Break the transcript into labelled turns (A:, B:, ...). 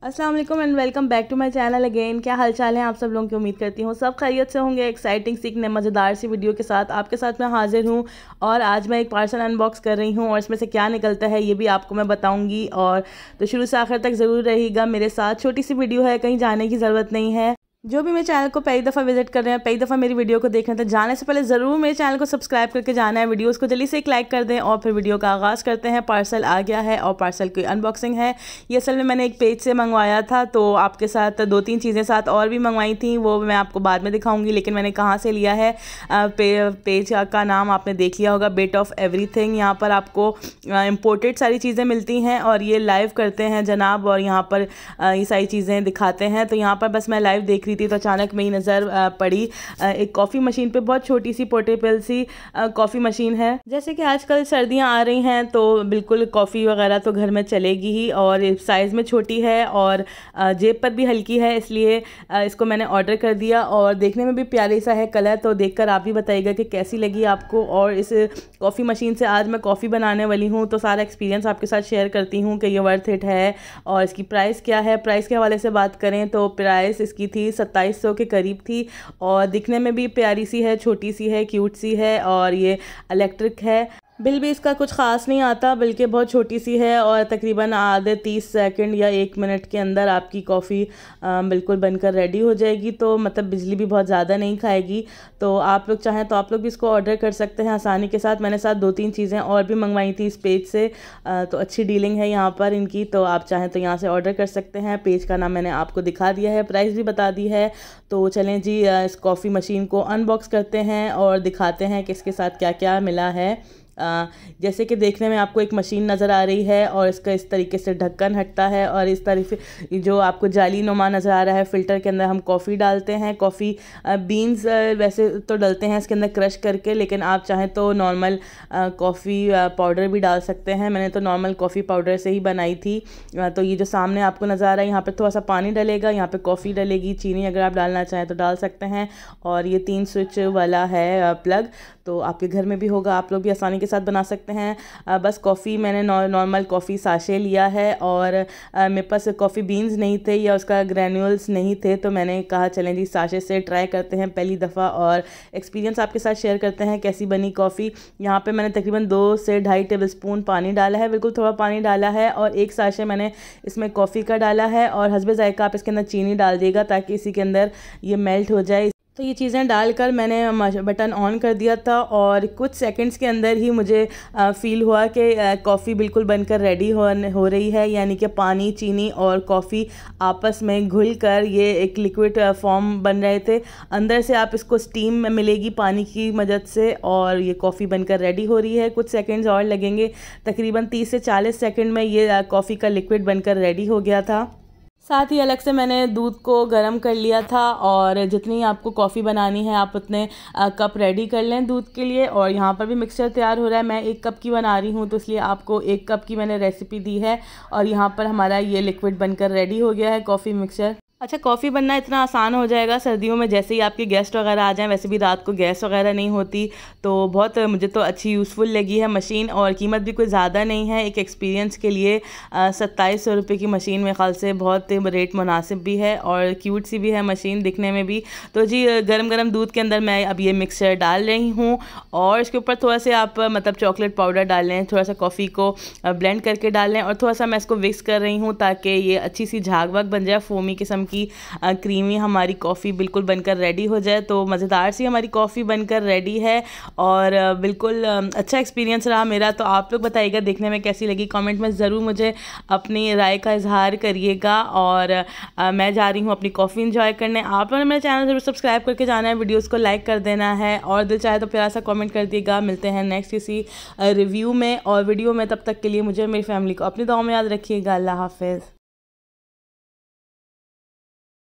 A: अस्सलाम वालेकुम and welcome back to my channel again. क्या हाल चाल है आप सब लोगों की? उम्मीद करती हूँ सब खैरियत से होंगे। एक्साइटिंग सीखने मज़ेदार सी वीडियो के साथ आपके साथ मैं हाजिर हूँ और आज मैं एक पार्सल अनबॉक्स कर रही हूँ और इसमें से क्या निकलता है ये भी आपको मैं बताऊँगी। और तो शुरू से आखिर तक ज़रूर रहिएगा मेरे साथ। छोटी सी वीडियो है, कहीं जाने की ज़रूरत नहीं है। जो भी मेरे चैनल को पहली दफ़ा विजिट कर रहे हैं, पहली दफ़ा मेरी वीडियो को देख रहे हैं, तो जाने से पहले ज़रूर मेरे चैनल को सब्सक्राइब करके जाना है। वीडियोस को जल्दी से एक लाइक कर दें और फिर वीडियो का आगाज़ करते हैं। पार्सल आ गया है और पार्सल की अनबॉक्सिंग है। ये असल में मैंने एक पेज से मंगवाया था, तो आपके साथ 2-3 चीज़ें साथ और भी मंगवाई थी, वो मैं आपको बाद में दिखाऊँगी। लेकिन मैंने कहाँ से लिया है, पेज का नाम आपने देख लिया होगा, बिट ऑफ एवरीथिंग। यहाँ पर आपको इम्पोर्टेड सारी चीज़ें मिलती हैं और ये लाइव करते हैं जनाब, और यहाँ पर ये सारी चीज़ें दिखाते हैं। तो यहाँ पर बस मैं लाइव देख रही थी तो अचानक मेरी नज़र पड़ी एक कॉफ़ी मशीन पे। बहुत छोटी सी पोर्टेबल सी कॉफ़ी मशीन है। जैसे कि आजकल सर्दियां आ रही हैं तो बिल्कुल कॉफ़ी वगैरह तो घर में चलेगी ही, और साइज़ में छोटी है और जेब पर भी हल्की है, इसलिए इसको मैंने ऑर्डर कर दिया। और देखने में भी प्यारी सा है कलर, तो देखकर आप भी बताइएगा कि कैसी लगी आपको। और इस कॉफ़ी मशीन से आज मैं कॉफ़ी बनाने वाली हूँ, तो सारा एक्सपीरियंस आपके साथ शेयर करती हूँ कि ये वर्थ इट है। और इसकी प्राइस क्या है, प्राइस के हवाले से बात करें तो प्राइस इसकी थी 2700 के करीब थी। और दिखने में भी प्यारी सी है, छोटी सी है, क्यूट सी है, और ये इलेक्ट्रिक है। बिल भी इसका कुछ ख़ास नहीं आता, बल्कि बहुत छोटी सी है और तकरीबन आधे 30 सेकंड या 1 मिनट के अंदर आपकी कॉफ़ी बिल्कुल बनकर रेडी हो जाएगी। तो मतलब बिजली भी बहुत ज़्यादा नहीं खाएगी। तो आप लोग चाहें तो आप लोग भी इसको ऑर्डर कर सकते हैं आसानी के साथ। मैंने साथ 2-3 चीज़ें और भी मंगवाई थी इस पेज से, तो अच्छी डीलिंग है यहाँ पर इनकी। तो आप चाहें तो यहाँ से ऑर्डर कर सकते हैं। पेज का नाम मैंने आपको दिखा दिया है, प्राइस भी बता दी है। तो चलें जी, इस कॉफ़ी मशीन को अनबॉक्स करते हैं और दिखाते हैं कि इसके साथ क्या क्या मिला है। जैसे कि देखने में आपको एक मशीन नज़र आ रही है और इसका इस तरीके से ढक्कन हटता है, और इस तरह जो आपको जाली नुमा नज़र आ रहा है, फ़िल्टर के अंदर हम कॉफ़ी डालते हैं। कॉफ़ी बीन्स वैसे तो डलते हैं इसके अंदर क्रश करके, लेकिन आप चाहें तो नॉर्मल कॉफ़ी पाउडर भी डाल सकते हैं। मैंने तो नॉर्मल कॉफ़ी पाउडर से ही बनाई थी। तो ये जो सामने आपको नज़र आ रहा है, यहाँ पर थोड़ा सा पानी डलेगा, यहाँ पर कॉफ़ी डलेगी, चीनी अगर आप डालना चाहें तो डाल सकते हैं। और ये 3 स्विच वाला है प्लग, तो आपके घर में भी होगा, आप लोग भी आसानी के साथ बना सकते हैं। बस कॉफ़ी मैंने नॉर्मल कॉफ़ी साशे लिया है, और मेरे पास कॉफ़ी बीन्स नहीं थे या उसका ग्रैन्यूल्स नहीं थे, तो मैंने कहा चलें जी साशे से ट्राई करते हैं पहली दफ़ा और एक्सपीरियंस आपके साथ शेयर करते हैं कैसी बनी कॉफ़ी। यहाँ पे मैंने तकरीबन 2 से 2.5 टेबलस्पून पानी डाला है, बिल्कुल थोड़ा पानी डाला है, और एक साशे मैंने इसमें कॉफ़ी का डाला है। और हस्बे ज़ायक़ा आप इसके अंदर चीनी डाल दिएगा ताकि इसी के अंदर ये मेल्ट हो जाए। तो ये चीज़ें डालकर मैंने बटन ऑन कर दिया था, और कुछ सेकंड्स के अंदर ही मुझे फ़ील हुआ कि कॉफ़ी बिल्कुल बनकर रेडी हो रही है। यानी कि पानी, चीनी और कॉफ़ी आपस में घुल कर ये एक लिक्विड फॉर्म बन रहे थे। अंदर से आप इसको स्टीम मिलेगी पानी की मदद से, और ये कॉफ़ी बनकर रेडी हो रही है। कुछ सेकंड्स और लगेंगे, तकरीबन 30 से 40 सेकंड में ये कॉफ़ी का लिक्विड बनकर रेडी हो गया था। साथ ही अलग से मैंने दूध को गर्म कर लिया था, और जितनी आपको कॉफ़ी बनानी है आप उतने कप रेडी कर लें दूध के लिए। और यहाँ पर भी मिक्सचर तैयार हो रहा है, मैं 1 कप की बना रही हूँ, तो इसलिए आपको 1 कप की मैंने रेसिपी दी है। और यहाँ पर हमारा ये लिक्विड बनकर रेडी हो गया है कॉफ़ी मिक्सचर। अच्छा, कॉफ़ी बनना इतना आसान हो जाएगा सर्दियों में, जैसे ही आपके गेस्ट वगैरह आ जाएं। वैसे भी रात को गैस वगैरह नहीं होती, तो बहुत मुझे तो अच्छी यूज़फुल लगी है मशीन। और कीमत भी कोई ज़्यादा नहीं है, एक एक्सपीरियंस के लिए 2700 रुपये की मशीन मेरे ख्याल से बहुत रेट मुनासिब भी है, और क्यूट सी भी है मशीन दिखने में भी। तो जी, गरम गरम दूध के अंदर मैं अब ये मिक्सचर डाल रही हूँ, और इसके ऊपर थोड़ा सा आप मतलब चॉकलेट पाउडर डाल लें, थोड़ा सा कॉफ़ी को ब्लेंड करके डाल लें, और थोड़ा सा मैं इसको मिक्स कर रही हूँ ताकि ये अच्छी सी झाग वाग बन जाए, फोमी किस्म की क्रीमी हमारी कॉफ़ी बिल्कुल बनकर रेडी हो जाए। तो मज़ेदार सी हमारी कॉफ़ी बनकर रेडी है, और बिल्कुल अच्छा एक्सपीरियंस रहा मेरा। तो आप लोग बताइएगा देखने में कैसी लगी, कमेंट में ज़रूर मुझे अपनी राय का इजहार करिएगा। और मैं जा रही हूँ अपनी कॉफ़ी इंजॉय करने। आप लोगों ने मेरा चैनल ज़रूर सब्सक्राइब करके जाना है, वीडियोज़ को लाइक कर देना है, और दिल चाहे तो प्यारा सा कॉमेंट कर दिएगा। मिलते हैं नेक्स्ट किसी रिव्यू में और वीडियो में, तब तक के लिए मुझे मेरी फैमिली को अपनी दुआ में याद रखिएगा। अल्लाह हाफ़िज़।